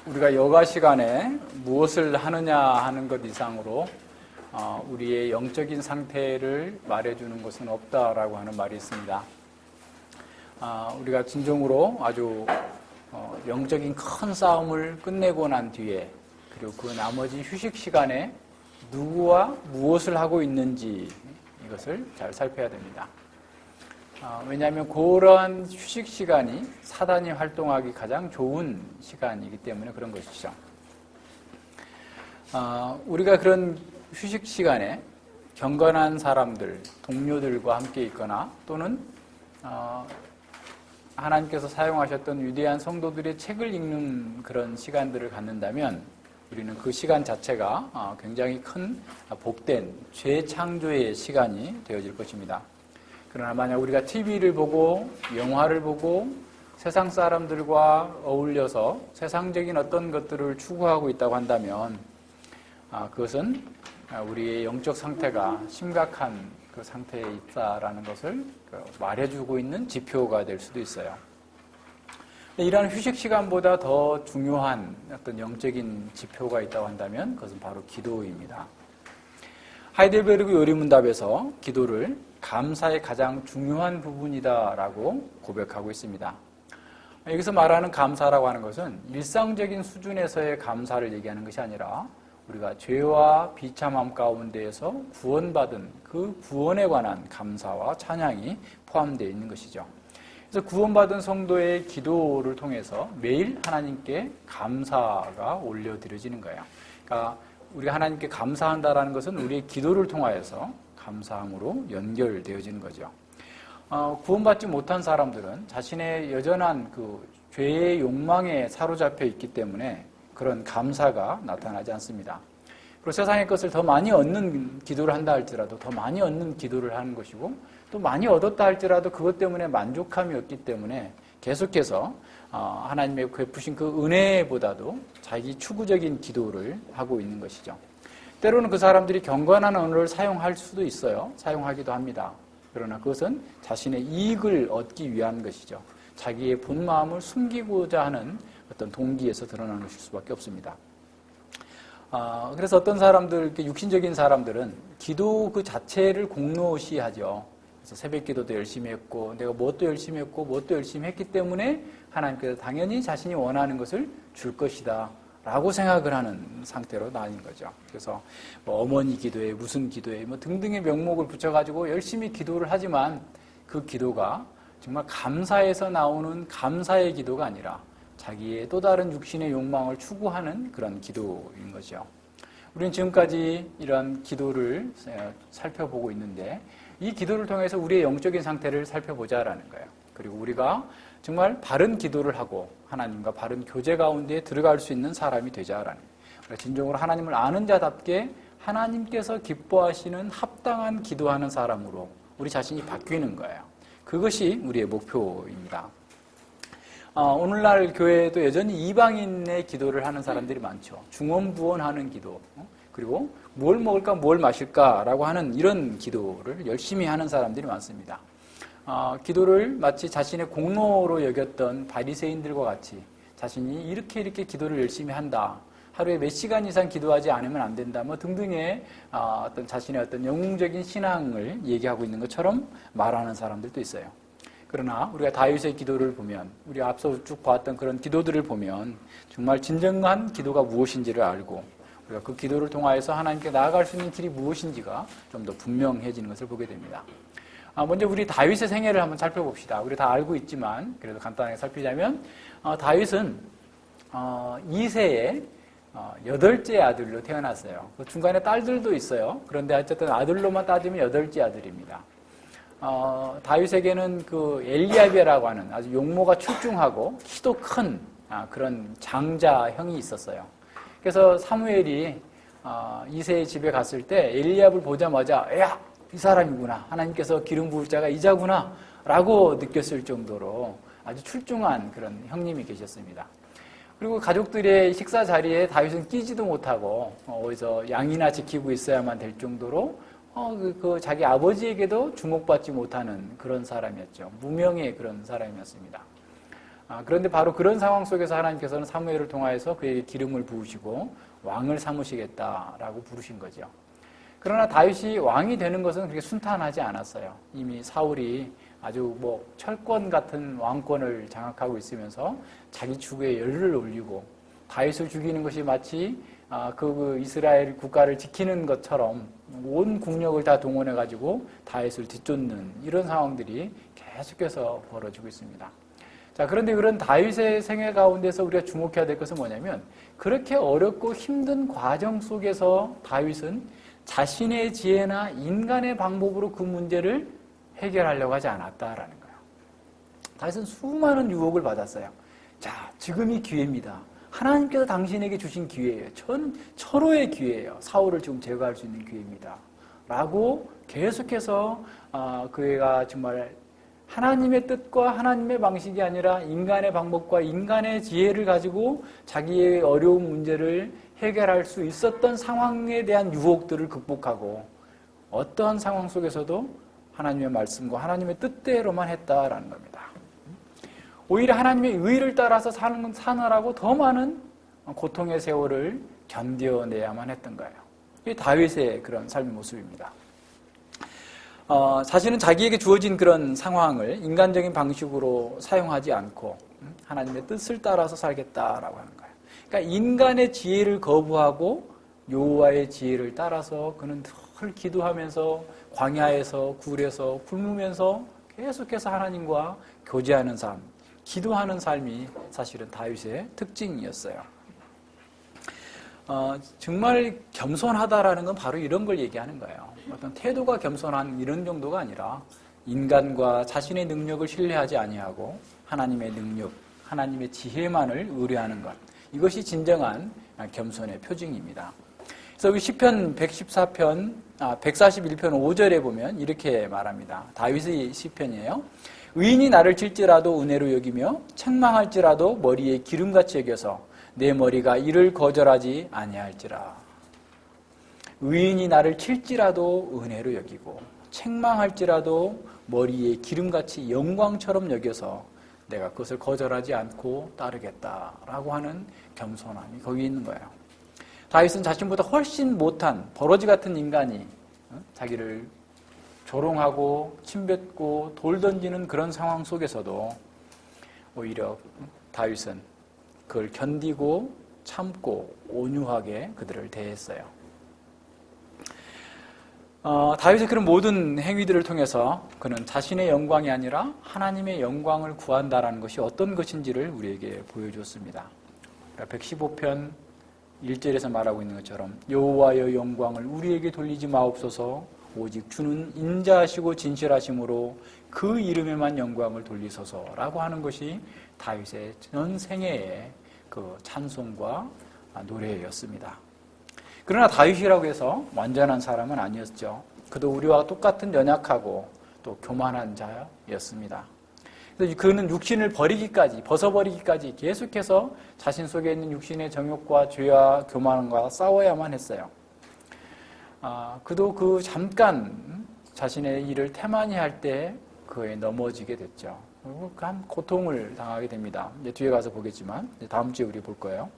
우리가 여가 시간에 무엇을 하느냐 하는 것 이상으로 우리의 영적인 상태를 말해주는 것은 없다라고 하는 말이 있습니다. 우리가 진정으로 아주 영적인 큰 싸움을 끝내고 난 뒤에 그리고 그 나머지 휴식 시간에 누구와 무엇을 하고 있는지 이것을 잘 살펴야 됩니다. 왜냐하면 그러한 휴식 시간이 사단이 활동하기 가장 좋은 시간이기 때문에 그런 것이죠. 우리가 그런 휴식 시간에 경건한 사람들, 동료들과 함께 있거나 또는 하나님께서 사용하셨던 위대한 성도들의 책을 읽는 그런 시간들을 갖는다면 우리는 그 시간 자체가 굉장히 큰 복된 재창조의 시간이 되어질 것입니다. 그러나 만약 우리가 TV를 보고 영화를 보고 세상 사람들과 어울려서 세상적인 어떤 것들을 추구하고 있다고 한다면 그것은 우리의 영적 상태가 심각한 그 상태에 있다라는 것을 말해주고 있는 지표가 될 수도 있어요. 이러한 휴식 시간보다 더 중요한 어떤 영적인 지표가 있다고 한다면 그것은 바로 기도입니다. 하이델베르그 요리문답에서 기도를 감사의 가장 중요한 부분이다라고 고백하고 있습니다. 여기서 말하는 감사라고 하는 것은 일상적인 수준에서의 감사를 얘기하는 것이 아니라 우리가 죄와 비참함 가운데에서 구원받은 그 구원에 관한 감사와 찬양이 포함되어 있는 것이죠. 그래서 구원받은 성도의 기도를 통해서 매일 하나님께 감사가 올려드려지는 거예요. 그러니까 우리가 하나님께 감사한다라는 것은 우리의 기도를 통하여서 감사함으로 연결되어지는 거죠. 구원받지 못한 사람들은 자신의 여전한 그 죄의 욕망에 사로잡혀 있기 때문에 그런 감사가 나타나지 않습니다. 그리고 세상의 것을 더 많이 얻는 기도를 한다 할지라도 더 많이 얻는 기도를 하는 것이고 또 많이 얻었다 할지라도 그것 때문에 만족함이 없기 때문에 계속해서 하나님의 베푸신 그 은혜보다도 자기 추구적인 기도를 하고 있는 것이죠. 때로는 그 사람들이 경건한 언어를 사용할 수도 있어요. 사용하기도 합니다. 그러나 그것은 자신의 이익을 얻기 위한 것이죠. 자기의 본 마음을 숨기고자 하는 어떤 동기에서 드러나는 것일 수밖에 없습니다. 그래서 어떤 사람들, 육신적인 사람들은 기도 그 자체를 공로시하죠. 그래서 새벽 기도도 열심히 했고, 내가 무엇도 열심히 했고, 무엇도 열심히 했기 때문에 하나님께서 당연히 자신이 원하는 것을 줄 것이다. 라고 생각을 하는 상태로 나뉜 거죠. 그래서 어머니 기도에 무슨 기도에 등등의 명목을 붙여가지고 열심히 기도를 하지만 그 기도가 정말 감사에서 나오는 감사의 기도가 아니라 자기의 또 다른 육신의 욕망을 추구하는 그런 기도인 거죠. 우리는 지금까지 이런 기도를 살펴보고 있는데 이 기도를 통해서 우리의 영적인 상태를 살펴보자라는 거예요. 그리고 우리가 정말 바른 기도를 하고 하나님과 바른 교제 가운데 들어갈 수 있는 사람이 되자라는 거예요. 진정으로 하나님을 아는 자답게 하나님께서 기뻐하시는 합당한 기도하는 사람으로 우리 자신이 바뀌는 거예요. 그것이 우리의 목표입니다. 오늘날 교회에도 여전히 이방인의 기도를 하는 사람들이 많죠. 중언부언하는 기도, 그리고 뭘 먹을까 뭘 마실까라고 하는 이런 기도를 열심히 하는 사람들이 많습니다. 기도를 마치 자신의 공로로 여겼던 바리새인들과 같이 자신이 이렇게 기도를 열심히 한다. 하루에 몇 시간 이상 기도하지 않으면 안 된다. 등등의 어떤 자신의 어떤 영웅적인 신앙을 얘기하고 있는 것처럼 말하는 사람들도 있어요. 그러나 우리가 다윗의 기도를 보면 우리가 앞서 쭉 봤던 그런 기도들을 보면 정말 진정한 기도가 무엇인지를 알고 우리가 그 기도를 통하여서 하나님께 나아갈 수 있는 길이 무엇인지가 좀 더 분명해지는 것을 보게 됩니다. 먼저 우리 다윗의 생애를 한번 살펴봅시다. 우리 다 알고 있지만 그래도 간단하게 살피자면 다윗은 2세에 8째 아들로 태어났어요. 그 중간에 딸들도 있어요. 그런데 어쨌든 아들로만 따지면 8째 아들입니다. 다윗에게는 그 엘리압이라고 하는 아주 용모가 출중하고 키도 큰 그런 장자 형이 있었어요. 그래서 사무엘이 2세의 집에 갔을 때 엘리압을 보자마자 야! 이 사람이구나. 하나님께서 기름 부을 자가 이자구나. 라고 느꼈을 정도로 아주 출중한 그런 형님이 계셨습니다. 그리고 가족들의 식사 자리에 다윗은 끼지도 못하고 어디서 양이나 지키고 있어야만 될 정도로 자기 아버지에게도 주목받지 못하는 그런 사람이었죠. 무명의 그런 사람이었습니다. 그런데 바로 그런 상황 속에서 하나님께서는 사무엘을 통하여서 그에게 기름을 부으시고 왕을 삼으시겠다라고 부르신 거죠. 그러나 다윗이 왕이 되는 것은 그렇게 순탄하지 않았어요. 이미 사울이 아주 철권 같은 왕권을 장악하고 있으면서 자기 추구에 열을 올리고 다윗을 죽이는 것이 마치 그 이스라엘 국가를 지키는 것처럼 온 국력을 다 동원해가지고 다윗을 뒤쫓는 이런 상황들이 계속해서 벌어지고 있습니다. 자, 그런데 그런 다윗의 생애 가운데서 우리가 주목해야 될 것은 뭐냐면 그렇게 어렵고 힘든 과정 속에서 다윗은 자신의 지혜나 인간의 방법으로 그 문제를 해결하려고 하지 않았다라는 거예요. 다윗은 수많은 유혹을 받았어요. 자, 지금이 기회입니다. 하나님께서 당신에게 주신 기회예요. 철호의 기회예요. 사울을 지금 제거할 수 있는 기회입니다. 라고 계속해서 그가 정말 하나님의 뜻과 하나님의 방식이 아니라 인간의 방법과 인간의 지혜를 가지고 자기의 어려운 문제를 해결할 수 있었던 상황에 대한 유혹들을 극복하고 어떠한 상황 속에서도 하나님의 말씀과 하나님의 뜻대로만 했다라는 겁니다. 오히려 하나님의 의를 따라서 사느라고 더 많은 고통의 세월을 견뎌내야만 했던 거예요. 이게 다윗의 그런 삶의 모습입니다. 자신은 자기에게 주어진 그런 상황을 인간적인 방식으로 사용하지 않고 하나님의 뜻을 따라서 살겠다라고 하는 거예요. 그러니까 인간의 지혜를 거부하고 여호와의 지혜를 따라서 그는 늘 기도하면서 광야에서 굴에서 굶으면서 계속해서 하나님과 교제하는 삶, 기도하는 삶이 사실은 다윗의 특징이었어요. 정말 겸손하다라는 건 바로 이런 걸 얘기하는 거예요. 어떤 태도가 겸손한 이런 정도가 아니라 인간과 자신의 능력을 신뢰하지 아니하고 하나님의 능력, 하나님의 지혜만을 의뢰하는 것. 이것이 진정한 겸손의 표징입니다. 그래서 여기 시편 114편, 141편 5절에 보면 이렇게 말합니다. 다윗의 시편이에요. 의인이 나를 칠지라도 은혜로 여기며 책망할지라도 머리에 기름같이 여겨서 내 머리가 이를 거절하지 아니할지라. 의인이 나를 칠지라도 은혜로 여기고 책망할지라도 머리에 기름같이 영광처럼 여겨서 내가 그것을 거절하지 않고 따르겠다라고 하는 겸손함이 거기 있는 거예요. 다윗은 자신보다 훨씬 못한 버러지 같은 인간이 자기를 조롱하고 침뱉고 돌 던지는 그런 상황 속에서도 오히려 다윗은 그걸 견디고 참고 온유하게 그들을 대했어요. 다윗의 그런 모든 행위들을 통해서 그는 자신의 영광이 아니라 하나님의 영광을 구한다라는 것이 어떤 것인지를 우리에게 보여주었습니다. 115편 1절에서 말하고 있는 것처럼 여호와의 영광을 우리에게 돌리지 마옵소서. 오직 주는 인자하시고 진실하심으로 그 이름에만 영광을 돌리소서라고 하는 것이 다윗의 전 생애의 그 찬송과 노래였습니다. 그러나 다윗이라고 해서 완전한 사람은 아니었죠. 그도 우리와 똑같은 연약하고 또 교만한 자였습니다. 그래서 그는 육신을 벗어버리기까지 계속해서 자신 속에 있는 육신의 정욕과 죄와 교만과 싸워야만 했어요. 그도 그 잠깐 자신의 일을 태만히 할 때 그에 넘어지게 됐죠. 그리고 한 고통을 당하게 됩니다. 이제 뒤에 가서 보겠지만 다음 주에 우리 볼 거예요.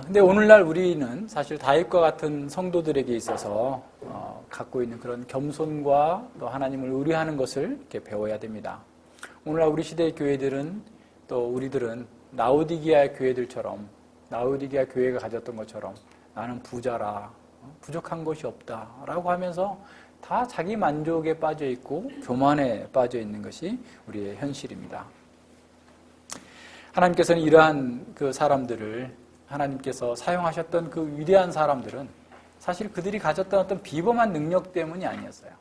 근데 오늘날 우리는 사실 다윗과 같은 성도들에게 있어서 갖고 있는 그런 겸손과 또 하나님을 의뢰하는 것을 이렇게 배워야 됩니다. 오늘날 우리 시대의 교회들은 또 우리들은 라오디게아 교회들처럼 라오디게아 교회가 가졌던 것처럼 나는 부자라 부족한 것이 없다라고 하면서 다 자기 만족에 빠져 있고 교만에 빠져 있는 것이 우리의 현실입니다. 하나님께서는 이러한 그 사람들을 하나님께서 사용하셨던 그 위대한 사람들은 사실 그들이 가졌던 어떤 비범한 능력 때문이 아니었어요.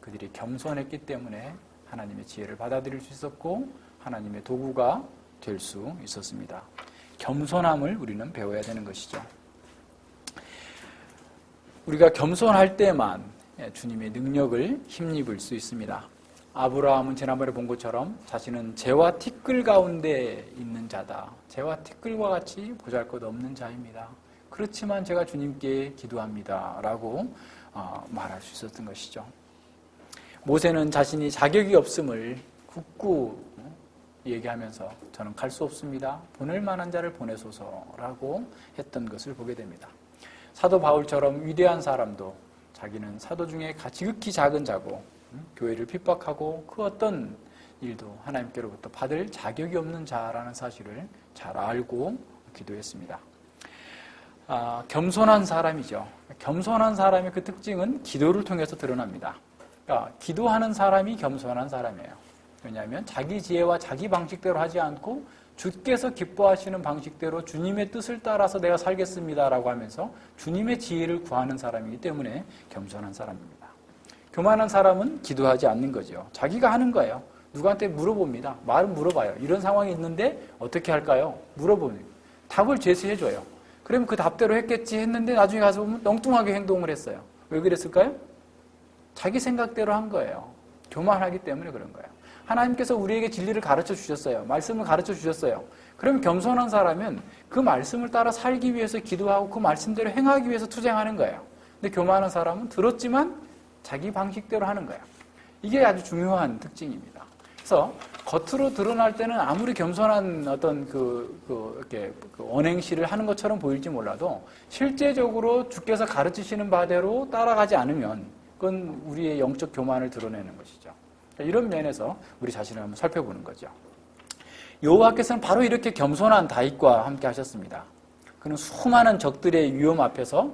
그들이 겸손했기 때문에 하나님의 지혜를 받아들일 수 있었고 하나님의 도구가 될 수 있었습니다. 겸손함을 우리는 배워야 되는 것이죠. 우리가 겸손할 때만 주님의 능력을 힘입을 수 있습니다. 아브라함은 지난번에 본 것처럼 자신은 재와 티끌 가운데 있는 자다. 재와 티끌과 같이 보잘것없는 자입니다. 그렇지만 제가 주님께 기도합니다. 라고 말할 수 있었던 것이죠. 모세는 자신이 자격이 없음을 굳고 얘기하면서 저는 갈 수 없습니다. 보낼 만한 자를 보내소서라고 했던 것을 보게 됩니다. 사도 바울처럼 위대한 사람도 자기는 사도 중에 지극히 작은 자고 교회를 핍박하고 그 어떤 일도 하나님께로부터 받을 자격이 없는 자라는 사실을 잘 알고 기도했습니다. 겸손한 사람이죠. 겸손한 사람의 그 특징은 기도를 통해서 드러납니다. 그러니까 기도하는 사람이 겸손한 사람이에요. 왜냐하면 자기 지혜와 자기 방식대로 하지 않고 주께서 기뻐하시는 방식대로 주님의 뜻을 따라서 내가 살겠습니다라고 하면서 주님의 지혜를 구하는 사람이기 때문에 겸손한 사람입니다. 교만한 사람은 기도하지 않는 거죠. 자기가 하는 거예요. 누구한테 물어봅니다. 말은 물어봐요. 이런 상황이 있는데 어떻게 할까요? 물어보는 답을 제시해줘요. 그러면 그 답대로 했겠지 했는데 나중에 가서 보면 엉뚱하게 행동을 했어요. 왜 그랬을까요? 자기 생각대로 한 거예요. 교만하기 때문에 그런 거예요. 하나님께서 우리에게 진리를 가르쳐 주셨어요. 말씀을 가르쳐 주셨어요. 그러면 겸손한 사람은 그 말씀을 따라 살기 위해서 기도하고 그 말씀대로 행하기 위해서 투쟁하는 거예요. 근데 교만한 사람은 들었지만 자기 방식대로 하는 거예요. 이게 아주 중요한 특징입니다. 그래서 겉으로 드러날 때는 아무리 겸손한 어떤 이렇게 언행실을 하는 것처럼 보일지 몰라도 실제적으로 주께서 가르치시는 바대로 따라가지 않으면 그건 우리의 영적 교만을 드러내는 것이죠. 이런 면에서 우리 자신을 한번 살펴보는 거죠. 여호와께서는 바로 이렇게 겸손한 다윗과 함께 하셨습니다. 그는 수많은 적들의 위험 앞에서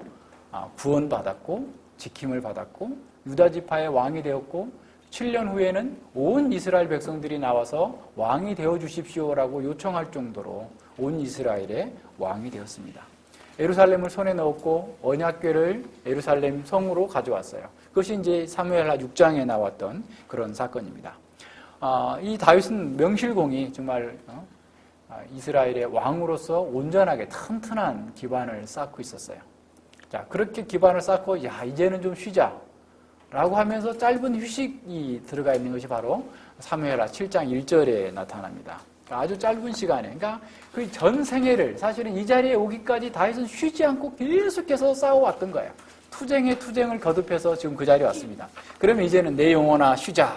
구원받았고 지킴을 받았고 유다 지파의 왕이 되었고 7년 후에는 온 이스라엘 백성들이 나와서 왕이 되어주십시오라고 요청할 정도로 온 이스라엘의 왕이 되었습니다. 예루살렘을 손에 넣었고 언약궤를 예루살렘 성으로 가져왔어요. 그것이 이제 사무엘하 6장에 나왔던 그런 사건입니다. 이 다윗은 명실공히 정말 이스라엘의 왕으로서 온전하게 튼튼한 기반을 쌓고 있었어요. 자, 그렇게 기반을 쌓고 이제는 좀 쉬자 라고 하면서 짧은 휴식이 들어가 있는 것이 바로 사무엘하 7장 1절에 나타납니다. 아주 짧은 시간에, 그러니까 그 전 생애를 사실은 이 자리에 오기까지 다윗은 쉬지 않고 계속해서 싸워왔던 거예요. 투쟁에 투쟁을 거듭해서 지금 그 자리에 왔습니다. 그러면 이제는 내 영혼아 쉬자.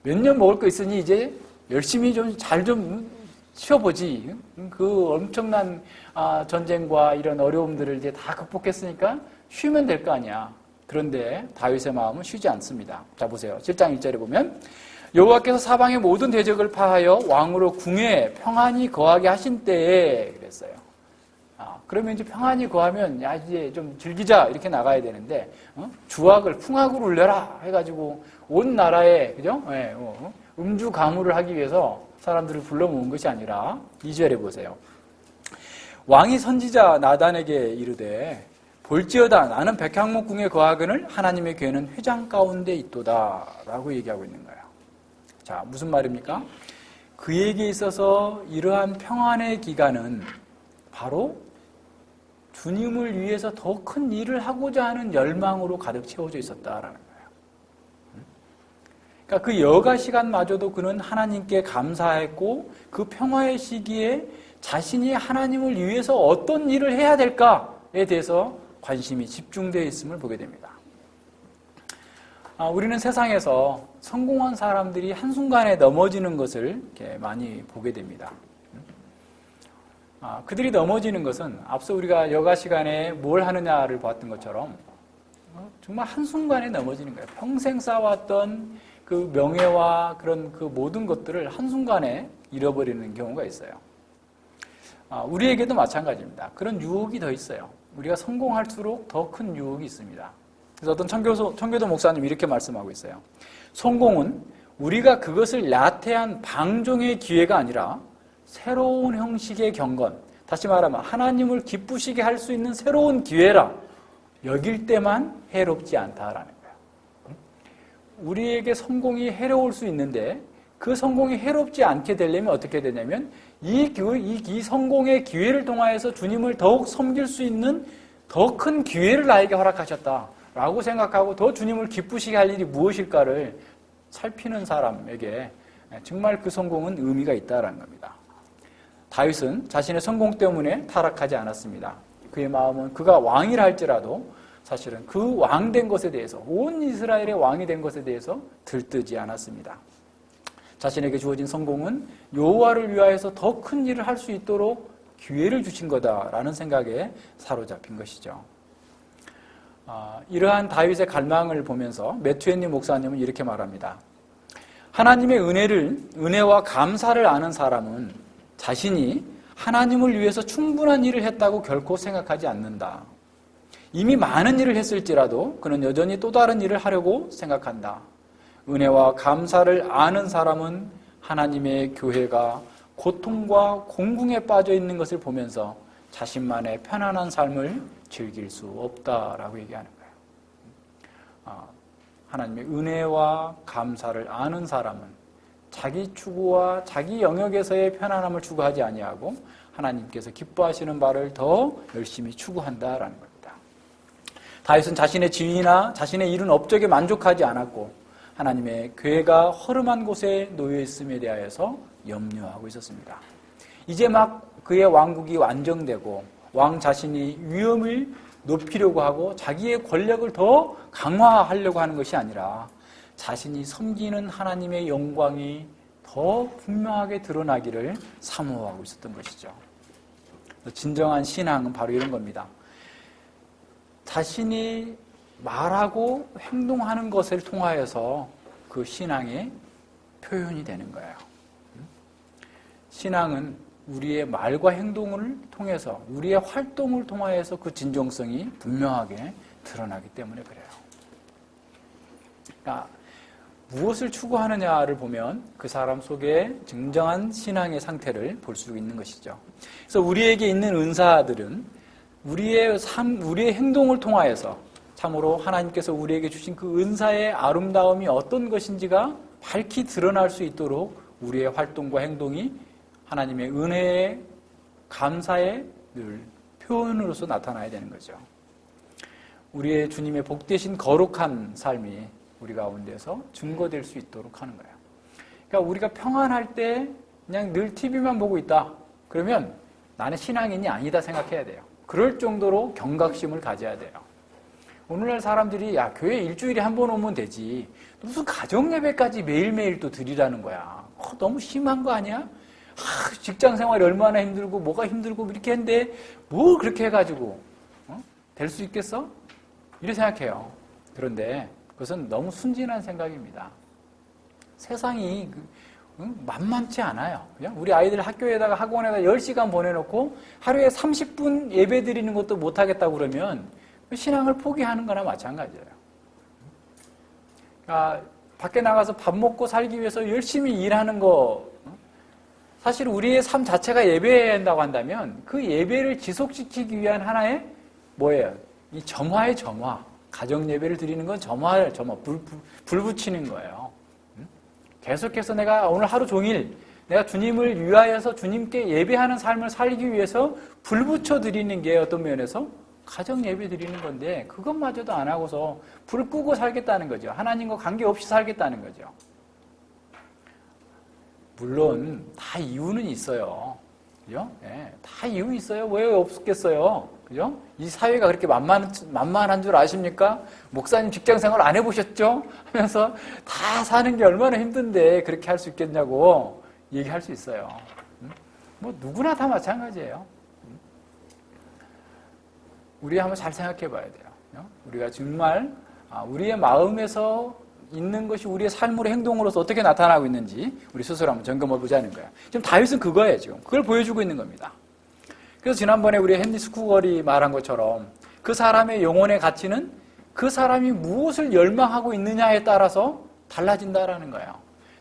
몇 년 먹을 거 있으니 이제 열심히 좀 잘 좀 쉬어보지. 그 엄청난 전쟁과 이런 어려움들을 이제 다 극복했으니까 쉬면 될 거 아니야. 그런데 다윗의 마음은 쉬지 않습니다. 자, 보세요. 7장 1절에 보면 여호와께서 사방의 모든 대적을 파하여 왕으로 궁에 평안히 거하게 하신 때에 그랬어요. 그러면 이제 평안히 거하면 이제 좀 즐기자 이렇게 나가야 되는데 주악을 풍악을 울려라 해가지고 온 나라에 그죠? 음주 가무를 하기 위해서 사람들을 불러 모은 것이 아니라 2절에 보세요. 왕이 선지자 나단에게 이르되 볼지어다 나는 백향목 궁에 거하거늘 하나님의 궤는 회장 가운데 있도다 라고 얘기하고 있는 거예요. 자, 무슨 말입니까? 그에게 있어서 이러한 평안의 기간은 바로 주님을 위해서 더 큰 일을 하고자 하는 열망으로 가득 채워져 있었다라는 거예요. 그러니까 그 여가 시간마저도 그는 하나님께 감사했고 그 평화의 시기에 자신이 하나님을 위해서 어떤 일을 해야 될까에 대해서 관심이 집중되어 있음을 보게 됩니다. 우리는 세상에서 성공한 사람들이 한순간에 넘어지는 것을 이렇게 많이 보게 됩니다. 그들이 넘어지는 것은 앞서 우리가 여가 시간에 뭘 하느냐를 봤던 것처럼 정말 한순간에 넘어지는 거예요. 평생 쌓아왔던 그 명예와 그런 그 모든 것들을 한순간에 잃어버리는 경우가 있어요. 우리에게도 마찬가지입니다. 그런 유혹이 더 있어요. 우리가 성공할수록 더 큰 유혹이 있습니다. 그래서 어떤 청교도 목사님 이렇게 말씀하고 있어요. 성공은 우리가 그것을 나태한 방종의 기회가 아니라 새로운 형식의 경건, 다시 말하면 하나님을 기쁘시게 할 수 있는 새로운 기회라 여길 때만 해롭지 않다라는 거예요. 우리에게 성공이 해로울 수 있는데 그 성공이 해롭지 않게 되려면 어떻게 되냐면 이 성공의 기회를 통하여서 주님을 더욱 섬길 수 있는 더 큰 기회를 나에게 허락하셨다라고 생각하고 더 주님을 기쁘시게 할 일이 무엇일까를 살피는 사람에게 정말 그 성공은 의미가 있다는 겁니다. 다윗은 자신의 성공 때문에 타락하지 않았습니다. 그의 마음은 그가 왕이라 할지라도 사실은 그 왕된 것에 대해서 온 이스라엘의 왕이 된 것에 대해서 들뜨지 않았습니다. 자신에게 주어진 성공은 여호와를 위하여서 더 큰 일을 할 수 있도록 기회를 주신 거다라는 생각에 사로잡힌 것이죠. 이러한 다윗의 갈망을 보면서 매튜 헨리 목사님은 이렇게 말합니다. 하나님의 은혜와 감사를 아는 사람은 자신이 하나님을 위해서 충분한 일을 했다고 결코 생각하지 않는다. 이미 많은 일을 했을지라도 그는 여전히 또 다른 일을 하려고 생각한다. 은혜와 감사를 아는 사람은 하나님의 교회가 고통과 공궁에 빠져 있는 것을 보면서 자신만의 편안한 삶을 즐길 수 없다라고 얘기하는 거예요. 하나님의 은혜와 감사를 아는 사람은 자기 추구와 자기 영역에서의 편안함을 추구하지 아니하고 하나님께서 기뻐하시는 바를 더 열심히 추구한다라는 겁니다. 다윗은 자신의 지위나 자신의 이룬 업적에 만족하지 않았고 하나님의 교회가 허름한 곳에 놓여 있음에 대하여서 염려하고 있었습니다. 이제 막 그의 왕국이 완정되고 왕 자신이 위엄을 높이려고 하고 자기의 권력을 더 강화하려고 하는 것이 아니라 자신이 섬기는 하나님의 영광이 더 분명하게 드러나기를 사모하고 있었던 것이죠. 진정한 신앙은 바로 이런 겁니다. 자신이 말하고 행동하는 것을 통하여서 그 신앙의 표현이 되는 거예요. 신앙은 우리의 말과 행동을 통해서 우리의 활동을 통하여서 그 진정성이 분명하게 드러나기 때문에 그래요. 그러니까 무엇을 추구하느냐를 보면 그 사람 속에 진정한 신앙의 상태를 볼 수 있는 것이죠. 그래서 우리에게 있는 은사들은 우리의 삶, 우리의 행동을 통하여서 참으로 하나님께서 우리에게 주신 그 은사의 아름다움이 어떤 것인지가 밝히 드러날 수 있도록 우리의 활동과 행동이 하나님의 은혜의 감사의 늘 표현으로서 나타나야 되는 거죠. 우리의 주님의 복되신 거룩한 삶이 우리 가운데서 증거될 수 있도록 하는 거예요. 그러니까 우리가 평안할 때 그냥 늘 TV만 보고 있다. 그러면 나는 신앙인이 아니다 생각해야 돼요. 그럴 정도로 경각심을 가져야 돼요. 오늘날 사람들이 야 교회 일주일에 한 번 오면 되지 무슨 가정예배까지 매일매일 또 드리라는 거야. 너무 심한 거 아니야? 직장 생활이 얼마나 힘들고 뭐가 힘들고 이렇게 했는데 뭘 그렇게 해가지고 될 수 있겠어? 이렇게 생각해요. 그런데 그것은 너무 순진한 생각입니다. 세상이 만만치 않아요. 그냥 우리 아이들 학교에다가 학원에다 10시간 보내놓고 하루에 30분 예배 드리는 것도 못하겠다고 그러면 신앙을 포기하는 거나 마찬가지예요. 그러니까 밖에 나가서 밥 먹고 살기 위해서 열심히 일하는 거 사실 우리의 삶 자체가 예배해야 한다고 한다면 그 예배를 지속시키기 위한 하나의 뭐예요? 이 점화의 점화. 가정 예배를 드리는 건 점화, 불 붙이는 거예요. 계속해서 내가 오늘 하루 종일 내가 주님을 위하여서 주님께 예배하는 삶을 살기 위해서 불 붙여 드리는 게 어떤 면에서 가정 예배 드리는 건데 그것마저도 안 하고서 불 끄고 살겠다는 거죠. 하나님과 관계없이 살겠다는 거죠. 물론 다 이유는 있어요. 그죠? 네, 다 이유 있어요. 왜 없겠어요? 그죠? 이 사회가 그렇게 만만한 줄 아십니까? 목사님 직장 생활 안 해보셨죠? 하면서 다 사는 게 얼마나 힘든데 그렇게 할 수 있겠냐고 얘기할 수 있어요. 뭐 누구나 다 마찬가지예요. 우리 한번 잘 생각해 봐야 돼요. 우리가 정말 우리의 마음에서 있는 것이 우리의 삶으로 행동으로서 어떻게 나타나고 있는지 우리 스스로 한번 점검해 보자는 거예요. 지금 다윗은 그거예요. 지금 그걸 보여주고 있는 겁니다. 그래서 지난번에 우리 헨리 스쿠걸이 말한 것처럼 그 사람의 영혼의 가치는 그 사람이 무엇을 열망하고 있느냐에 따라서 달라진다라는 거예요.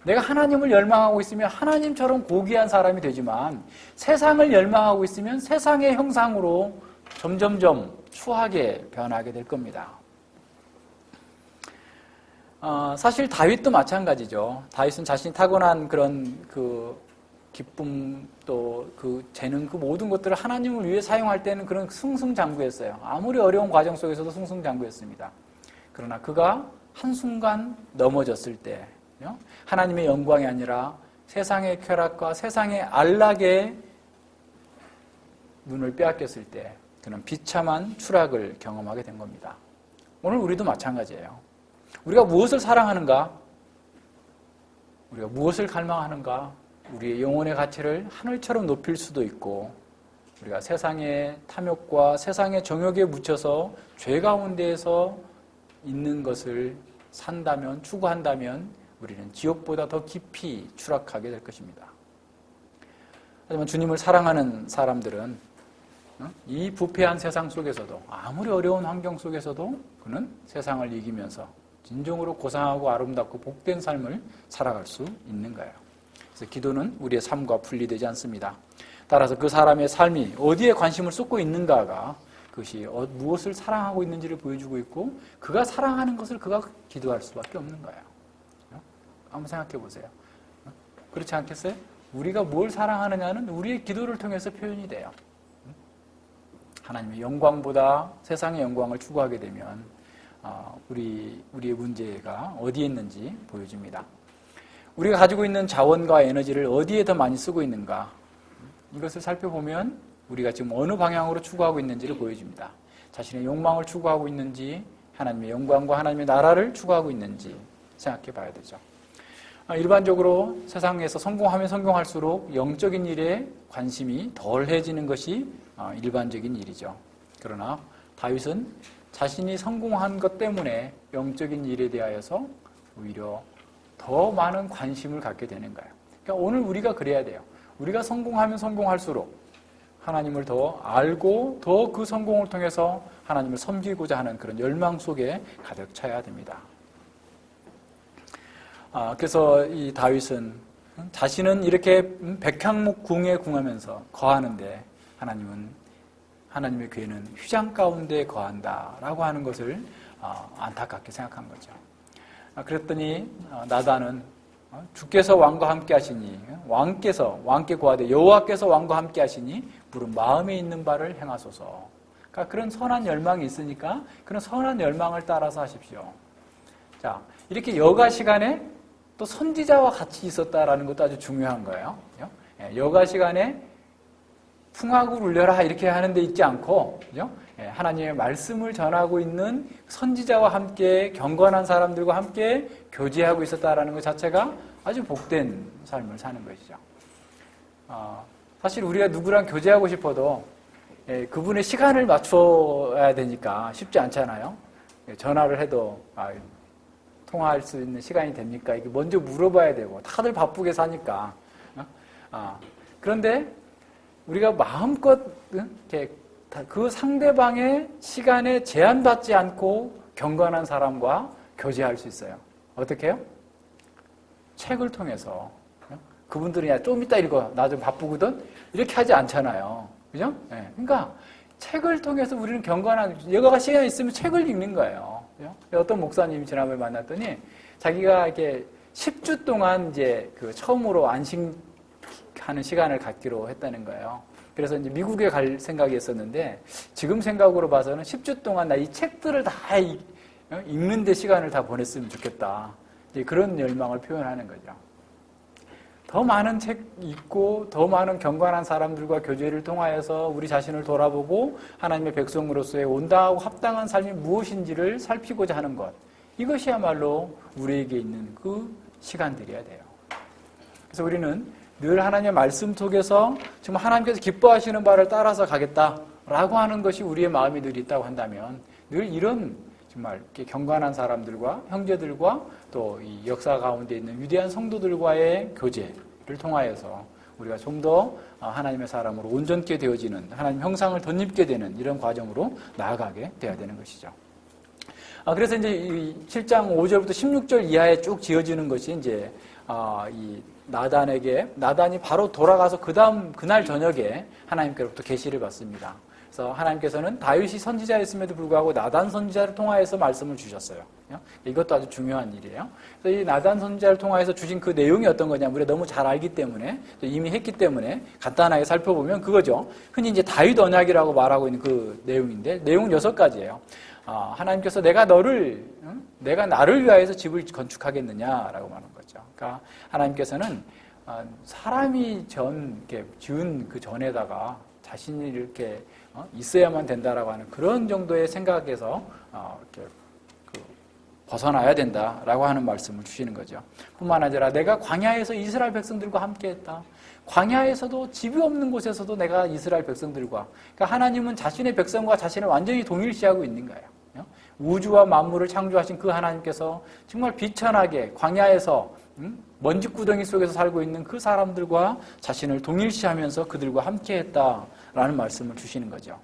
내가 하나님을 열망하고 있으면 하나님처럼 고귀한 사람이 되지만 세상을 열망하고 있으면 세상의 형상으로 점점점 추하게 변하게 될 겁니다. 사실 다윗도 마찬가지죠. 다윗은 자신이 타고난 그런 그 기쁨 또 그 재능 그 모든 것들을 하나님을 위해 사용할 때는 그런 승승장구했어요. 아무리 어려운 과정 속에서도 승승장구했습니다. 그러나 그가 한순간 넘어졌을 때 하나님의 영광이 아니라 세상의 쾌락과 세상의 안락에 눈을 빼앗겼을 때 그는 비참한 추락을 경험하게 된 겁니다. 오늘 우리도 마찬가지예요. 우리가 무엇을 사랑하는가? 우리가 무엇을 갈망하는가? 우리의 영혼의 가치를 하늘처럼 높일 수도 있고, 우리가 세상의 탐욕과 세상의 정욕에 묻혀서 죄 가운데에서 있는 것을 산다면, 추구한다면 우리는 지옥보다 더 깊이 추락하게 될 것입니다. 하지만 주님을 사랑하는 사람들은 이 부패한 세상 속에서도, 아무리 어려운 환경 속에서도 그는 세상을 이기면서 진정으로 고상하고 아름답고 복된 삶을 살아갈 수 있는 거예요. 그래서 기도는 우리의 삶과 분리되지 않습니다. 따라서 그 사람의 삶이 어디에 관심을 쏟고 있는가가, 그것이 무엇을 사랑하고 있는지를 보여주고 있고, 그가 사랑하는 것을 그가 기도할 수밖에 없는 거예요. 한번 생각해 보세요. 그렇지 않겠어요? 우리가 뭘 사랑하느냐는 우리의 기도를 통해서 표현이 돼요. 하나님의 영광보다 세상의 영광을 추구하게 되면 우리의 문제가 어디에 있는지 보여줍니다. 우리가 가지고 있는 자원과 에너지를 어디에 더 많이 쓰고 있는가, 이것을 살펴보면 우리가 지금 어느 방향으로 추구하고 있는지를 보여줍니다. 자신의 욕망을 추구하고 있는지, 하나님의 영광과 하나님의 나라를 추구하고 있는지 생각해 봐야 되죠. 일반적으로 세상에서 성공하면 성공할수록 영적인 일에 관심이 덜해지는 것이 일반적인 일이죠. 그러나 다윗은 자신이 성공한 것 때문에 영적인 일에 대하여서 오히려 더 많은 관심을 갖게 되는 거예요. 그러니까 오늘 우리가 그래야 돼요. 우리가 성공하면 성공할수록 하나님을 더 알고 더 그 성공을 통해서 하나님을 섬기고자 하는 그런 열망 속에 가득 차야 됩니다. 그래서 이 다윗은 자신은 이렇게 백향목 궁에 궁하면서 거하는데, 하나님은, 하나님의 괴는 휘장 가운데 거한다라고 하는 것을 안타깝게 생각한 거죠. 그랬더니 나단은 주께서 왕과 함께 하시니, 왕께 구하되 여호와께서 왕과 함께 하시니 물은 마음에 있는 바를 행하소서. 그러니까 그런 선한 열망이 있으니까 그런 선한 열망을 따라서 하십시오. 자, 이렇게 여가 시간에 또 선지자와 같이 있었다라는 것도 아주 중요한 거예요. 여가 시간에 풍악을 울려라 이렇게 하는 데 있지 않고, 그죠? 하나님의 말씀을 전하고 있는 선지자와 함께, 경건한 사람들과 함께 교제하고 있었다라는 것 자체가 아주 복된 삶을 사는 것이죠. 사실 우리가 누구랑 교제하고 싶어도 그분의 시간을 맞춰야 되니까 쉽지 않잖아요. 전화를 해도 통화할 수 있는 시간이 됩니까? 이게 먼저 물어봐야 되고, 다들 바쁘게 사니까. 그런데 우리가 마음껏 이렇게 그 상대방의 시간에 제한받지 않고 경건한 사람과 교제할 수 있어요. 어떻게 해요? 책을 통해서. 그분들은 야, 좀 이따 읽어. 나 좀 바쁘거든? 이렇게 하지 않잖아요. 그죠? 네. 그러니까 책을 통해서 우리는 경건한, 여가가 시간이 있으면 책을 읽는 거예요. 그죠? 어떤 목사님이 지난번에 만났더니 자기가 이렇게 10주 동안 이제 그 처음으로 안식하는 시간을 갖기로 했다는 거예요. 그래서 이제 미국에 갈 생각이 있었는데, 지금 생각으로 봐서는 10주 동안 나 이 책들을 다 읽는 데 시간을 다 보냈으면 좋겠다. 이제 그런 열망을 표현하는 거죠. 더 많은 책 읽고 더 많은 경건한 사람들과 교제를 통하여서 우리 자신을 돌아보고 하나님의 백성으로서의 온당하고 합당한 삶이 무엇인지를 살피고자 하는 것, 이것이야말로 우리에게 있는 그 시간들이어야 돼요. 그래서 우리는 늘 하나님의 말씀 속에서 정말 하나님께서 기뻐하시는 바를 따라서 가겠다라고 하는 것이 우리의 마음이 늘 있다고 한다면, 늘 이런 정말 이렇게 경건한 사람들과 형제들과 또 이 역사 가운데 있는 위대한 성도들과의 교제를 통하여서 우리가 좀 더 하나님의 사람으로 온전케 되어지는, 하나님 형상을 덧입게 되는 이런 과정으로 나아가게 되어야 되는 것이죠. 그래서 이제 이 7장 5절부터 16절 이하에 쭉 지어지는 것이 이제 이 나단이 바로 돌아가서 그날 저녁에 하나님께로부터 계시를 받습니다. 그래서 하나님께서는 다윗이 선지자였음에도 불구하고 나단 선지자를 통하여서 말씀을 주셨어요. 이것도 아주 중요한 일이에요. 그래서 이 나단 선지자를 통하여서 주신 그 내용이 어떤 거냐면, 우리가 너무 잘 알기 때문에, 또 이미 했기 때문에 간단하게 살펴보면 그거죠. 흔히 이제 다윗 언약이라고 말하고 있는 그 내용인데, 내용은 6가지예요. 하나님께서 내가 나를 위하여서 집을 건축하겠느냐라고 말하는 거죠. 그러니까 하나님께서는 사람이 이렇게 지은 그 전에다가 자신이 이렇게 있어야만 된다라고 하는 그런 정도의 생각에서 이렇게 벗어나야 된다라고 하는 말씀을 주시는 거죠. 뿐만 아니라 내가 광야에서 이스라엘 백성들과 함께했다. 광야에서도 집이 없는 곳에서도 내가 이스라엘 백성들과, 그러니까 하나님은 자신의 백성과 자신을 완전히 동일시하고 있는 거예요. 우주와 만물을 창조하신 그 하나님께서 정말 비천하게 광야에서 먼지 구덩이 속에서 살고 있는 그 사람들과 자신을 동일시하면서 그들과 함께했다라는 말씀을 주시는 거죠.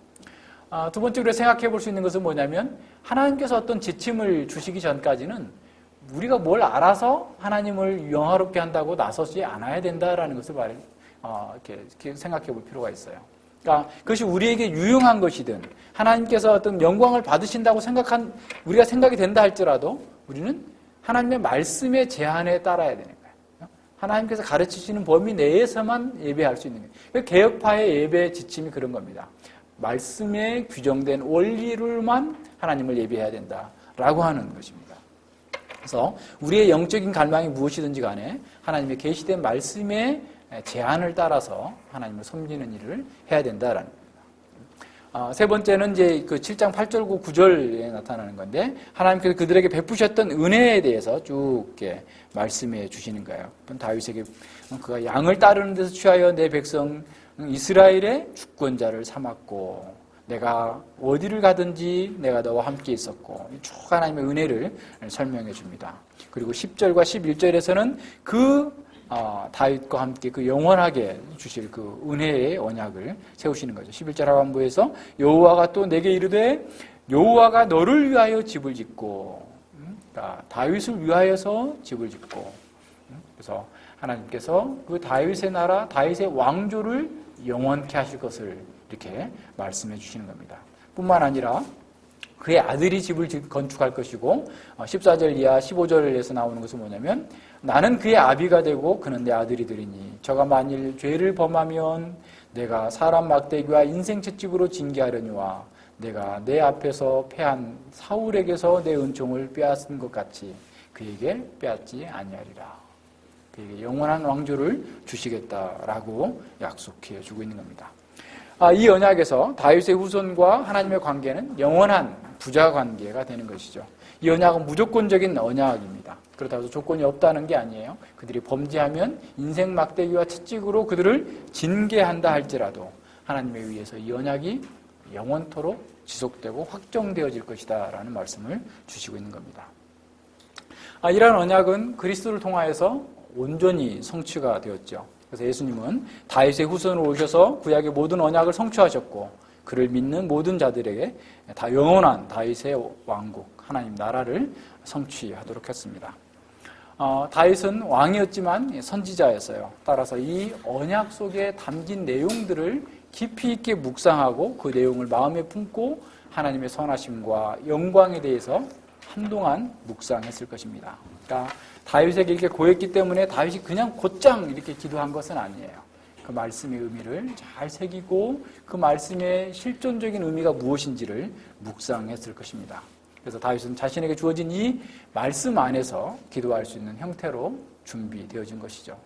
두 번째로 생각해 볼 수 있는 것은 뭐냐면, 하나님께서 어떤 지침을 주시기 전까지는 우리가 뭘 알아서 하나님을 영화롭게 한다고 나서지 않아야 된다라는 것을 이렇게 생각해 볼 필요가 있어요. 그러니까 그것이 우리에게 유용한 것이든 하나님께서 어떤 영광을 받으신다고 우리가 생각이 된다 할지라도 우리는 하나님의 말씀의 제한에 따라야 되는 거예요. 하나님께서 가르치시는 범위 내에서만 예배할 수 있는 거예요. 개혁파의 예배 지침이 그런 겁니다. 말씀에 규정된 원리로만 하나님을 예배해야 된다라고 하는 것입니다. 그래서 우리의 영적인 갈망이 무엇이든지 간에 하나님의 계시된 말씀의 제한을 따라서 하나님을 섬기는 일을 해야 된다라는 겁니다. 세 번째는 이제 그 7장 8절 9절에 나타나는 건데, 하나님께서 그들에게 베푸셨던 은혜에 대해서 쭉 이렇게 말씀해 주시는 거예요. 다윗에게 그가 양을 따르는 데서 취하여 내 백성 이스라엘의 주권자를 삼았고, 내가 어디를 가든지 내가 너와 함께 있었고, 쭉 하나님의 은혜를 설명해 줍니다. 그리고 10절과 11절에서는 다윗과 함께 그 영원하게 주실 그 은혜의 언약을 세우시는 거죠. 11절 하반부에서 여호와가 또 내게 이르되 여호와가 너를 위하여 집을 짓고, 그러니까 다윗을 위하여서 집을 짓고, 그래서 하나님께서 그 다윗의 나라, 다윗의 왕조를 영원케 하실 것을 이렇게 말씀해 주시는 겁니다. 뿐만 아니라 그의 아들이 집을 건축할 것이고, 14절 이하 15절에서 나오는 것은 뭐냐면, 나는 그의 아비가 되고 그는 내 아들이 되리니 저가 만일 죄를 범하면 내가 사람 막대기와 인생 채찍으로 징계하려니와 내가 내 앞에서 패한 사울에게서 내 은총을 빼앗은 것 같이 그에게 빼앗지 아니하리라. 그에게 영원한 왕조를 주시겠다라고 약속해 주고 있는 겁니다. 이 언약에서 다윗의 후손과 하나님의 관계는 영원한 부자 관계가 되는 것이죠. 이 언약은 무조건적인 언약입니다. 그렇다고 해서 조건이 없다는 게 아니에요. 그들이 범죄하면 인생 막대기와 채찍으로 그들을 징계한다 할지라도 하나님에 의해서 이 언약이 영원토록 지속되고 확정되어질 것이다 라는 말씀을 주시고 있는 겁니다. 이러한 언약은 그리스도를 통하여서 온전히 성취가 되었죠. 그래서 예수님은 다윗의 후손으로 오셔서 구약의 모든 언약을 성취하셨고, 그를 믿는 모든 자들에게 다 영원한 다윗의 왕국, 하나님 나라를 성취하도록 했습니다. 다윗은 왕이었지만 선지자였어요. 따라서 이 언약 속에 담긴 내용들을 깊이 있게 묵상하고 그 내용을 마음에 품고 하나님의 선하심과 영광에 대해서 한동안 묵상했을 것입니다. 그러니까 다윗에게 이렇게 고했기 때문에 다윗이 그냥 곧장 이렇게 기도한 것은 아니에요. 그 말씀의 의미를 잘 새기고 그 말씀의 실존적인 의미가 무엇인지를 묵상했을 것입니다. 그래서 다윗은 자신에게 주어진 이 말씀 안에서 기도할 수 있는 형태로 준비되어진 것이죠.